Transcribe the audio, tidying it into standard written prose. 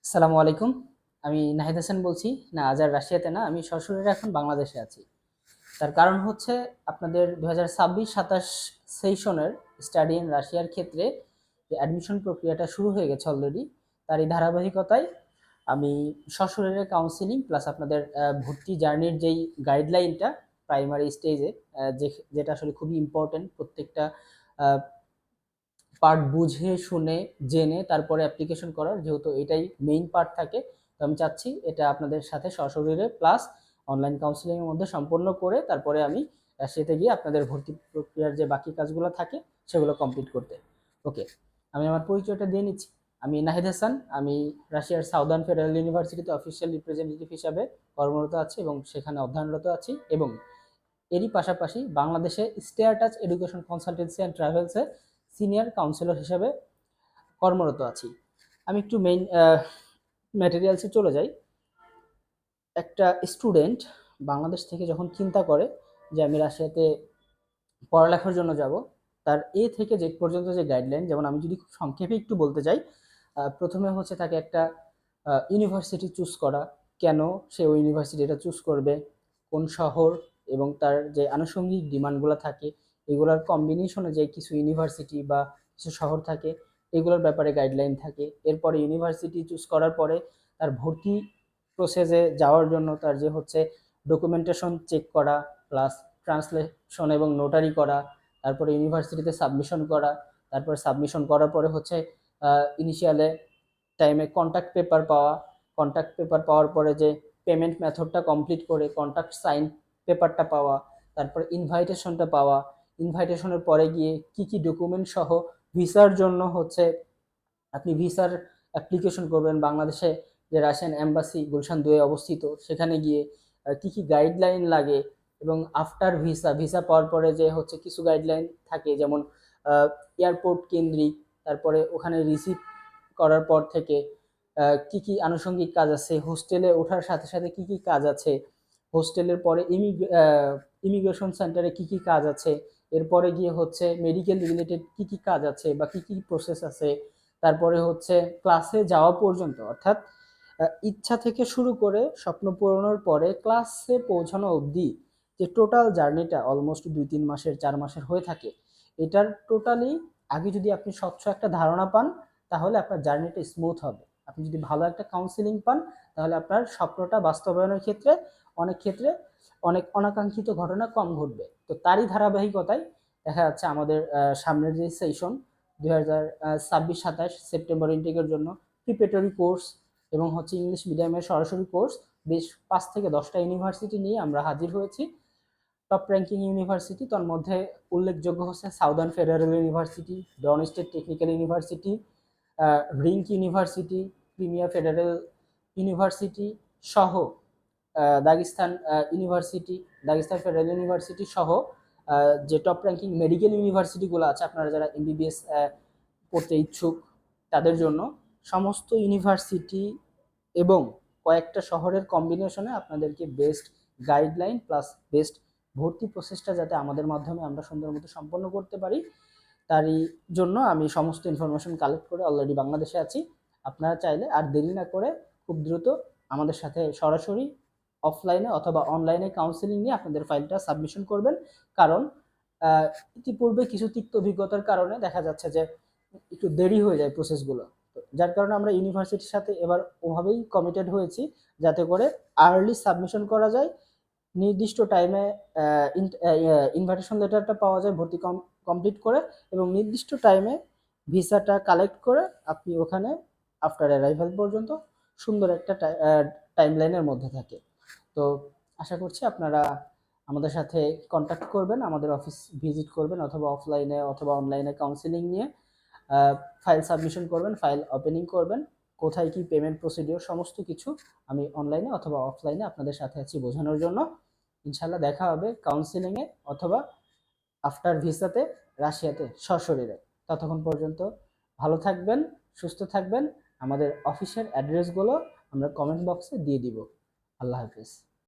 আসসালামু আলাইকুম। আমি নাহিদ হাসান বলছি। না, আজ আর রাশিয়াতে না, আমি সশরীরে এখন বাংলাদেশে আছি। তার কারণ হচ্ছে আপনাদের 2026-27 সেশনের স্টাডি ইন রাশিয়ার ক্ষেত্রে যে অ্যাডমিশন প্রক্রিয়াটা শুরু হয়ে গেছে অলরেডি, তারই ধারাবাহিকতায় আমি সশরীরে কাউন্সিলিং প্লাস আপনাদের ভর্তি জার্নির যেই গাইডলাইনটা প্রাইমারি স্টেজে, যেটা আসলে খুবই ইম্পর্টেন্ট, প্রত্যেকটা পার্ট বুঝে শুনে জেনে তারপরে অ্যাপ্লিকেশন করার, যেহেতু এটাই মেইন পার্ট থাকে। তো আমি চাচ্ছি এটা আপনাদের সাথে সশরীরে প্লাস অনলাইন কাউন্সিলিংয়ের মধ্যে সম্পন্ন করে তারপরে আমি সেতে গিয়ে আপনাদের ভর্তি প্রক্রিয়ার যে বাকি কাজগুলো থাকে সেগুলো কমপ্লিট করতে। ওকে, আমি আমার পরিচয়টা দিয়ে নিচ্ছি। আমি নাহিদ হাসান। আমি রাশিয়ার সাউদার্ন ফেডারেল ইউনিভার্সিটিতে অফিসিয়াল রিপ্রেজেন্টেটিভ হিসাবে কর্মরত আছি এবং সেখানে অধ্যয়নরত আছি, এবং এরই পাশাপাশি বাংলাদেশে stair touch education consultancy and ট্রাভেলসে সিনিয়র কাউন্সিলর হিসেবে কর্মরত আছি। আমি একটু মেইন ম্যাটেরিয়ালসে চলে যাই। একটা স্টুডেন্ট বাংলাদেশ থেকে যখন চিন্তা করে যে আমি রাশিয়াতে পড়ালেখার জন্য যাব, তার এ থেকে জেড পর্যন্ত যে গাইডলাইন, যেমন আমি যদি খুব সংক্ষেপে একটু বলতে চাই, প্রথমে হচ্ছে তাকে একটা ইউনিভার্সিটি চুজ করা, কেন সে ওই ইউনিভার্সিটিটা চুজ করবে, কোন শহর, এবং তার যে আনুষঙ্গিক ডিমান্ডগুলো থাকে এগুলোর কম্বিনেশনে যে কিছু ইউনিভার্সিটি বা কিছু শহর থাকে এগুলোর ব্যাপারে গাইডলাইন থাকে। এরপরে ইউনিভার্সিটি চুজ করার পরে তার ভর্তি প্রসেসে যাওয়ার জন্য তার যে হচ্ছে ডকুমেন্টেশন চেক করা, প্লাস ট্রান্সলেশন এবং নোটারি করা, তারপরে ইউনিভার্সিটিতে সাবমিশন করা, তারপরে সাবমিশন করার পরে হচ্ছে ইনিশিয়ালে টাইমে কন্ট্যাক্ট পেপার পাওয়া, কন্ট্যাক্ট পেপার পাওয়ার পরে যে পেমেন্ট মেথডটা কমপ্লিট করে কন্ট্যাক্ট সাইন পেপারটা পাওয়া, তারপর ইনভাইটেশনটা পাওয়া, ইনভাইটেশনের পরে গিয়ে কি কি ডকুমেন্ট সহ ভিসার জন্য হচ্ছে আপনি ভিসার অ্যাপ্লিকেশন করবেন বাংলাদেশে যে রাশিয়ান এম্বাসি গুলশান 2 অবস্থিত, সেখানে গিয়ে কি কি গাইডলাইন লাগে, এবং আফটার ভিসা ভিসা পাওয়ার পরে যে হচ্ছে কিছু গাইডলাইন থাকে, যেমন এয়ারপোর্ট কেন্দ্রিক, তারপরে ওখানে রিসিভ করার পর থেকে কি কি আনুষঙ্গিক কাজ আছে, হোস্টেলে ওঠার সাথে সাথে কি কি কাজ আছে, হোস্টেলের পরে ইমিগ্রেশন সেন্টারে কি কি কাজ আছে, এরপরে গিয়ে হচ্ছে মেডিকেল রিলেটেড কি কি কাজ আছে বা কি কি প্রসেস আছে, তারপরে হচ্ছে ক্লাসে যাওয়া পর্যন্ত, অর্থাৎ ইচ্ছা থেকে শুরু করে স্বপ্ন পূরণের পরে ক্লাসে পৌঁছানো অবধি যে টোটাল জার্নিটা অলমোস্ট 2-3 মাসের 4 মাসের হয়ে থাকে, এটার টোটালি আগে যদি আপনি স্বচ্ছ একটা ধারণা পান তাহলে আপনার জার্নিটা স্মুথ হবে। আপনি যদি ভালো একটা কাউন্সিলিং পান তাহলে আপনার স্বপ্নটা বাস্তবায়নের ক্ষেত্রে অনেক অনাকাঙ্ক্ষিত ঘটনা কম ঘটবে। তো তারই ধারাবাহিকতায় দেখা যাচ্ছে আমাদের সামনের যে সেশন 2026-27 সেপ্টেম্বর ইনটেকের জন্য প্রিপারেটরি কোর্স এবং হচ্ছে ইংলিশ মিডিয়ামের সরাসরি কোর্স বেশ 5 থেকে 10টা ইউনিভার্সিটি নিয়ে আমরা হাজির হয়েছি। টপ র্যাঙ্কিং ইউনিভার্সিটি তার মধ্যে উল্লেখযোগ্য হচ্ছে southern federal university, Don state technical university, রিঙ্ক ইউনিভার্সিটি, প্রিমিয়ার ফেডারেল ইউনিভার্সিটি সহ Dagestan university, Dagestan federal university সহ যে টপ র্যাঙ্কিং মেডিকেল ইউনিভার্সিটিগুলো আছে, আপনারা যারা এমবিবিএস পড়তে ইচ্ছুক তাদের জন্য সমস্ত ইউনিভার্সিটি এবং কয়েকটা শহরের কম্বিনেশনে আপনাদেরকে বেস্ট গাইডলাইন প্লাস বেস্ট ভর্তি প্রসেসটা যাতে আমাদের মাধ্যমে আমরা সুন্দর মতো সম্পন্ন করতে পারি, তারই জন্য আমি সমস্ত ইনফরমেশন কালেক্ট করে অলরেডি বাংলাদেশে আছি। আপনারা চাইলে আর দেরি না করে খুব দ্রুত আমাদের সাথে সরাসরি অফলাইনে অথবা অনলাইনে কাউন্সিলিং নিয়ে আপনাদের ফাইলটা সাবমিশন করবেন। কারণ আহ, ইতিপূর্বে কিছু তিক্ত অভিজ্ঞতার কারণে দেখা যাচ্ছে যে একটু দেরি হয়ে যায় প্রসেসগুলো। যার কারণে আমরা ইউনিভার্সিটির সাথে এবার ওভাবেই কমিটেড হয়েছি যাতে করে আর্লি সাবমিশন করা যায়, নির্দিষ্ট টাইমে ইনভাইটেশন লেটারটা পাওয়া যায় ভর্তি কমপ্লিট করে, এবং নির্দিষ্ট টাইমে ভিসাটা কালেক্ট করে আপনি ওখানে আফটার অ্যারাইভাল পর্যন্ত সুন্দর একটা টাইমলাইনের মধ্যে থাকে। তো আশা করছি আপনারা আমাদের সাথে কন্ট্যাক্ট করবেন, আমাদের অফিস ভিজিট করবেন, অথবা অফলাইনে অথবা অনলাইনে কাউন্সিলিং নিয়ে ফাইল সাবমিশন করবেন, ফাইল ওপেনিং করবেন, কোথায় কি পেমেন্ট প্রসিডিওর সমস্ত কিছু আমি অনলাইনে অথবা অফলাইনে আপনাদের সাথে আছি বোঝানোর জন্য। ইনশাল্লাহ দেখা হবে কাউন্সিলিংয়ে অথবা আফটার ভিসাতে রাশিয়াতে সশরীরে। ততক্ষণ পর্যন্ত ভালো থাকবেন, সুস্থ থাকবেন। আমাদের অফিসের অ্যাড্রেসগুলো আমরা কমেন্ট বক্সে দিয়ে দিব। আল্লাহ হাফিজ।